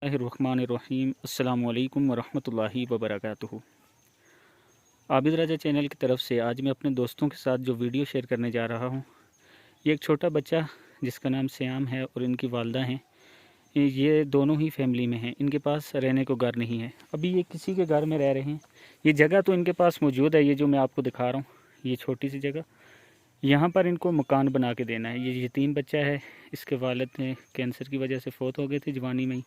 बिस्मिल्लाहिर्रहमानिर्रहीम। अस्सलामु अलैकुम वरहमतुल्लाहि वबरकातुहू। आबिद राजा चैनल की तरफ से आज मैं अपने दोस्तों के साथ जो वीडियो शेयर करने जा रहा हूँ, ये एक छोटा बच्चा जिसका नाम श्याम है और इनकी वालदा हैं। ये दोनों ही फैमिली में हैं। इनके पास रहने को घर नहीं है। अभी ये किसी के घर में रह रहे हैं। ये जगह तो इनके पास मौजूद है, ये जो मैं आपको दिखा रहा हूँ, ये छोटी सी जगह, यहाँ पर इनको मकान बना के देना है। ये यतीम बच्चा है। इसके वालिद कैंसर की वजह से फ़ौत हो गए थे जवानी में ही,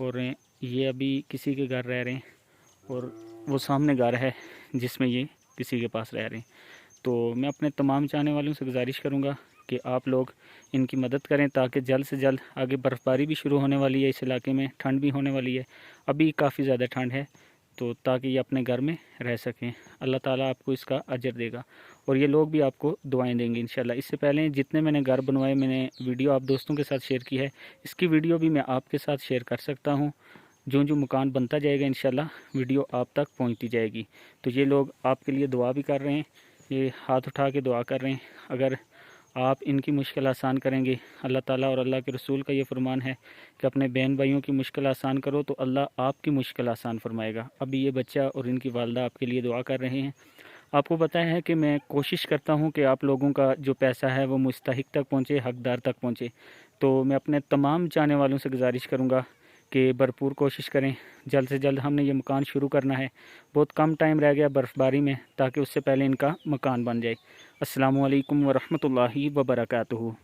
और ये अभी किसी के घर रह रहे हैं। और वो सामने घर है जिसमें ये किसी के पास रह रहे हैं। तो मैं अपने तमाम चाहने वालों से गुजारिश करूँगा कि आप लोग इनकी मदद करें ताकि जल्द से जल्द, आगे बर्फ़बारी भी शुरू होने वाली है, इस इलाके में ठंड भी होने वाली है, अभी काफ़ी ज़्यादा ठंड है, तो ताकि ये अपने घर में रह सकें। अल्लाह ताला आपको इसका अजर देगा और ये लोग भी आपको दुआएं देंगे इंशाल्लाह। इससे पहले जितने मैंने घर बनवाए, मैंने वीडियो आप दोस्तों के साथ शेयर की है, इसकी वीडियो भी मैं आपके साथ शेयर कर सकता हूँ। जो जो मकान बनता जाएगा इंशाल्लाह वीडियो आप तक पहुँचती जाएगी। तो ये लोग आपके लिए दुआ भी कर रहे हैं, ये हाथ उठा के दुआ कर रहे हैं। अगर आप इनकी मुश्किल आसान करेंगे, अल्लाह ताला और अल्लाह के रसूल का ये फरमान है कि अपने बहन भाइयों की मुश्किल आसान करो तो अल्लाह आपकी मुश्किल आसान फरमाएगा। अभी ये बच्चा और इनकी वालदा आपके लिए दुआ कर रहे हैं। आपको बताया है कि मैं कोशिश करता हूं कि आप लोगों का जो पैसा है वो मुस्तहिक तक पहुंचे, हकदार तक पहुंचे। तो मैं अपने तमाम चाहने वालों से गुजारिश करूंगा कि भरपूर कोशिश करें, जल्द से जल्द हमने ये मकान शुरू करना है। बहुत कम टाइम रह गया बर्फ़बारी में, ताकि उससे पहले इनका मकान बन जाए। अस्सलामु अलैकुम वरहमतुल्लाहि वबरकातुहू।